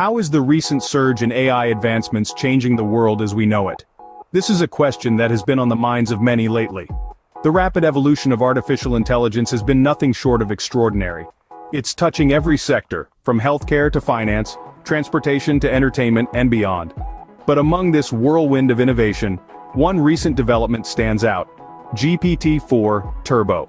How is the recent surge in AI advancements changing the world as we know it? This is a question that has been on the minds of many lately. The rapid evolution of artificial intelligence has been nothing short of extraordinary. It's touching every sector, from healthcare to finance, transportation to entertainment and beyond. But among this whirlwind of innovation, one recent development stands out: GPT-4 Turbo.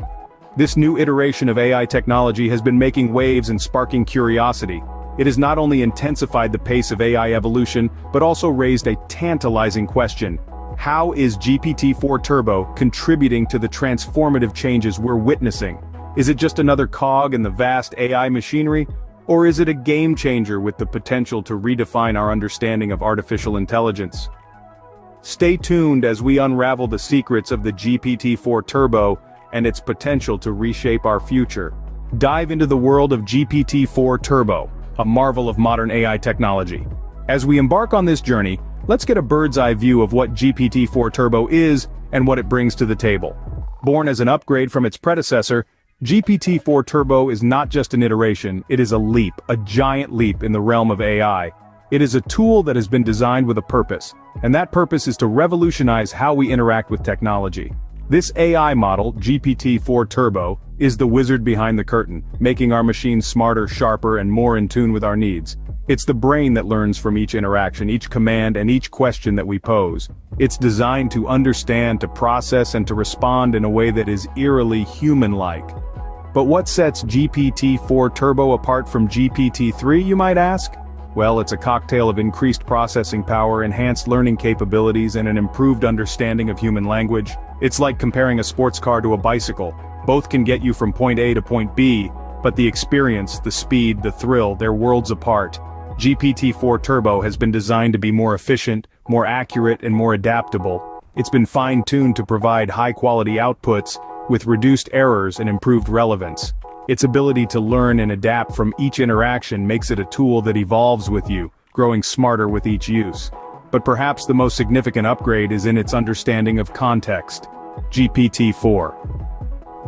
This new iteration of AI technology has been making waves and sparking curiosity. It has not only intensified the pace of AI evolution, but also raised a tantalizing question. How is GPT-4 Turbo contributing to the transformative changes we're witnessing? Is it just another cog in the vast AI machinery? Or is it a game changer with the potential to redefine our understanding of artificial intelligence? Stay tuned as we unravel the secrets of the GPT-4 Turbo and its potential to reshape our future. Dive into the world of GPT-4 Turbo, a marvel of modern AI technology. As we embark on this journey, let's get a bird's-eye view of what GPT-4 Turbo is and what it brings to the table. Born as an upgrade from its predecessor, GPT-4 Turbo is not just an iteration, it is a giant leap in the realm of AI. It is a tool that has been designed with a purpose, and that purpose is to revolutionize how we interact with technology. This AI model, GPT-4 Turbo, is the wizard behind the curtain, making our machines smarter, sharper, and more in tune with our needs. It's the brain that learns from each interaction, each command, and each question that we pose. It's designed to understand, to process, and to respond in a way that is eerily human-like. But what sets GPT-4 Turbo apart from GPT-3, you might ask? Well, it's a cocktail of increased processing power, enhanced learning capabilities, and an improved understanding of human language. It's like comparing a sports car to a bicycle. Both can get you from point A to point B, but the experience, the speed, the thrill, they're worlds apart. GPT-4 Turbo has been designed to be more efficient, more accurate, and more adaptable. It's been fine-tuned to provide high-quality outputs, with reduced errors and improved relevance. Its ability to learn and adapt from each interaction makes it a tool that evolves with you, growing smarter with each use. But perhaps the most significant upgrade is in its understanding of context. GPT-4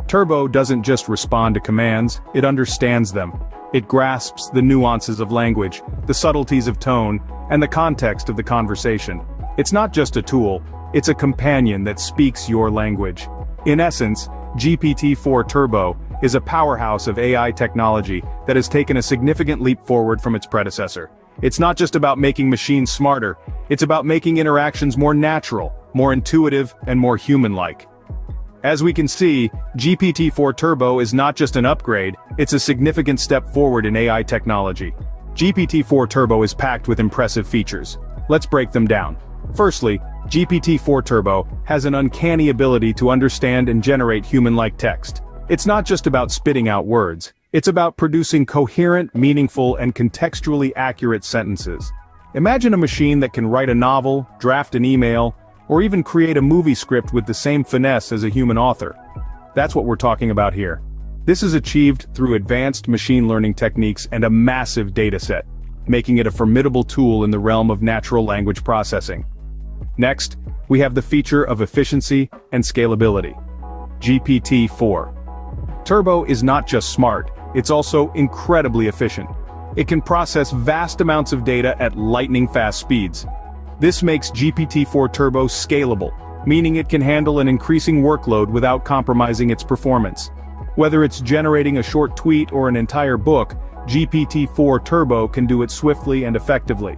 Turbo doesn't just respond to commands, it understands them. It grasps the nuances of language, the subtleties of tone, and the context of the conversation. It's not just a tool, it's a companion that speaks your language. In essence, GPT-4 Turbo is a powerhouse of AI technology that has taken a significant leap forward from its predecessor. It's not just about making machines smarter, it's about making interactions more natural, more intuitive, and more human-like. As we can see, GPT-4 Turbo is not just an upgrade, it's a significant step forward in AI technology. GPT-4 Turbo is packed with impressive features. Let's break them down. Firstly, GPT-4 Turbo has an uncanny ability to understand and generate human-like text. It's not just about spitting out words, it's about producing coherent, meaningful, and contextually accurate sentences. Imagine a machine that can write a novel, draft an email, or even create a movie script with the same finesse as a human author. That's what we're talking about here. This is achieved through advanced machine learning techniques and a massive dataset, making it a formidable tool in the realm of natural language processing. Next, we have the feature of efficiency and scalability. GPT-4 Turbo is not just smart, it's also incredibly efficient. It can process vast amounts of data at lightning-fast speeds. This makes GPT-4 Turbo scalable, meaning it can handle an increasing workload without compromising its performance. Whether it's generating a short tweet or an entire book, GPT-4 Turbo can do it swiftly and effectively.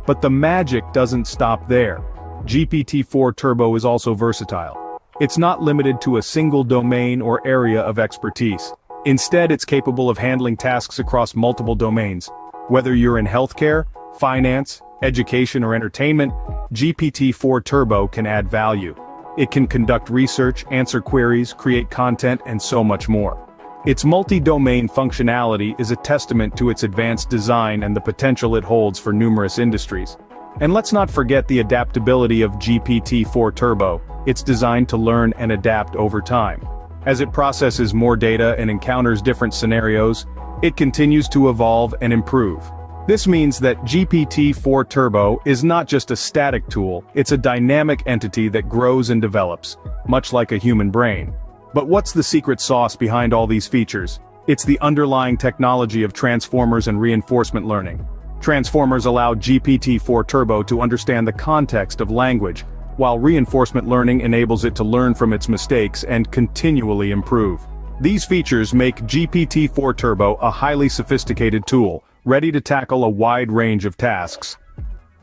But the magic doesn't stop there. GPT-4 Turbo is also versatile. It's not limited to a single domain or area of expertise. Instead, it's capable of handling tasks across multiple domains. Whether you're in healthcare, finance, education, or entertainment, GPT-4 Turbo can add value. It can conduct research, answer queries, create content, and so much more. Its multi-domain functionality is a testament to its advanced design and the potential it holds for numerous industries. And let's not forget the adaptability of GPT-4 Turbo. It's designed to learn and adapt over time. As it processes more data and encounters different scenarios, it continues to evolve and improve. This means that GPT-4 Turbo is not just a static tool, it's a dynamic entity that grows and develops, much like a human brain. But what's the secret sauce behind all these features? It's the underlying technology of transformers and reinforcement learning. Transformers allow GPT-4 Turbo to understand the context of language, while reinforcement learning enables it to learn from its mistakes and continually improve. These features make GPT-4 Turbo a highly sophisticated tool, ready to tackle a wide range of tasks.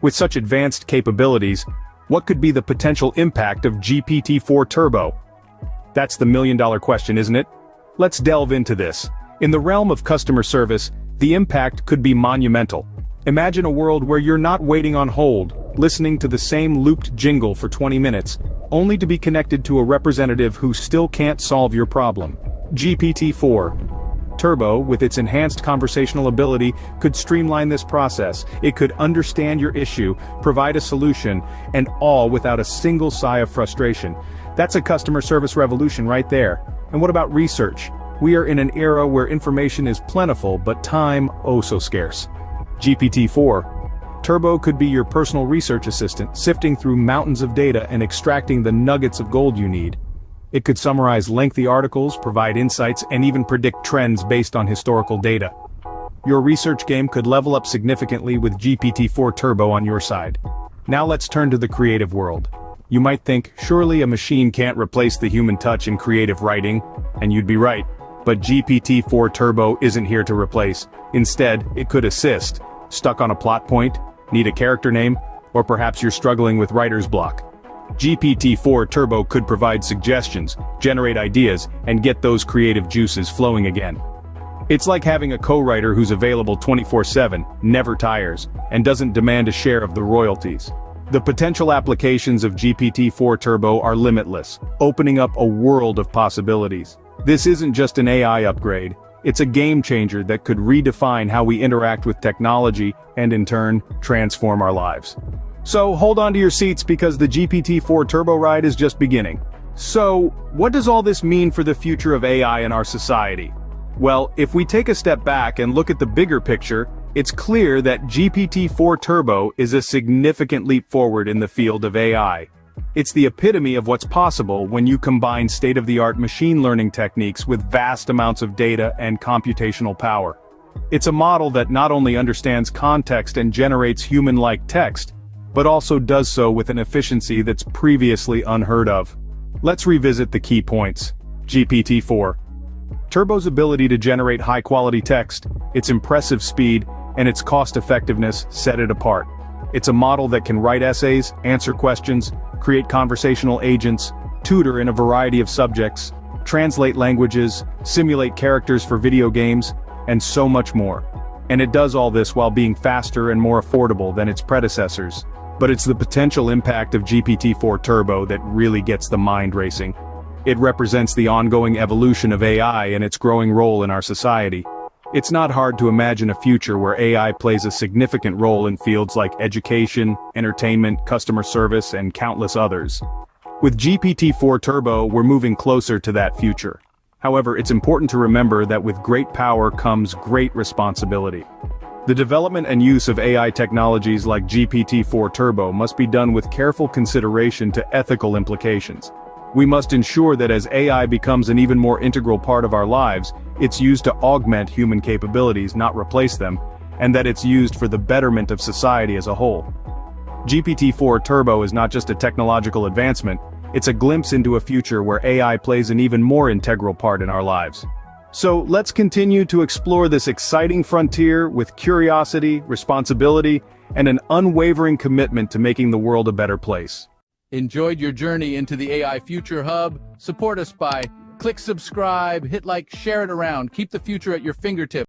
With such advanced capabilities, what could be the potential impact of GPT-4 Turbo? That's the million-dollar question, isn't it? Let's delve into this. In the realm of customer service, the impact could be monumental. Imagine a world where you're not waiting on hold, listening to the same looped jingle for 20 minutes, only to be connected to a representative who still can't solve your problem. GPT-4 Turbo, with its enhanced conversational ability, could streamline this process. It could understand your issue, provide a solution, and all without a single sigh of frustration. That's a customer service revolution right there. And what about research? We are in an era where information is plentiful, but time, oh so scarce. GPT-4 Turbo could be your personal research assistant, sifting through mountains of data and extracting the nuggets of gold you need. It could summarize lengthy articles, provide insights, and even predict trends based on historical data. Your research game could level up significantly with GPT-4 Turbo on your side. Now let's turn to the creative world. You might think, surely a machine can't replace the human touch in creative writing, and you'd be right. But GPT-4 Turbo isn't here to replace. Instead, it could assist. Stuck on a plot point? Need a character name? Or perhaps you're struggling with writer's block. GPT-4 Turbo could provide suggestions, generate ideas, and get those creative juices flowing again. It's like having a co-writer who's available 24/7, never tires, and doesn't demand a share of the royalties. The potential applications of GPT-4 Turbo are limitless, opening up a world of possibilities. This isn't just an AI upgrade, it's a game changer that could redefine how we interact with technology and in turn, transform our lives. So hold on to your seats because the GPT-4 Turbo ride is just beginning. So, what does all this mean for the future of AI in our society? Well, if we take a step back and look at the bigger picture, it's clear that GPT-4 Turbo is a significant leap forward in the field of AI. It's the epitome of what's possible when you combine state-of-the-art machine learning techniques with vast amounts of data and computational power. It's a model that not only understands context and generates human-like text, but also does so with an efficiency that's previously unheard of. Let's revisit the key points. GPT-4 Turbo's ability to generate high-quality text, its impressive speed, and its cost-effectiveness set it apart. It's a model that can write essays, answer questions, create conversational agents, tutor in a variety of subjects, translate languages, simulate characters for video games, and so much more. And it does all this while being faster and more affordable than its predecessors. But it's the potential impact of GPT-4 Turbo that really gets the mind racing. It represents the ongoing evolution of AI and its growing role in our society. It's not hard to imagine a future where AI plays a significant role in fields like education, entertainment, customer service, and countless others. With GPT-4 Turbo, we're moving closer to that future. However, it's important to remember that with great power comes great responsibility. The development and use of AI technologies like GPT-4 Turbo must be done with careful consideration to ethical implications. We must ensure that as AI becomes an even more integral part of our lives, it's used to augment human capabilities, not replace them, and that it's used for the betterment of society as a whole. GPT-4 Turbo is not just a technological advancement, it's a glimpse into a future where AI plays an even more integral part in our lives. So let's continue to explore this exciting frontier with curiosity, responsibility, and an unwavering commitment to making the world a better place. Enjoyed your journey into the AI Future Hub? Support us by click subscribe, hit like, share it around. Keep the future at your fingertips.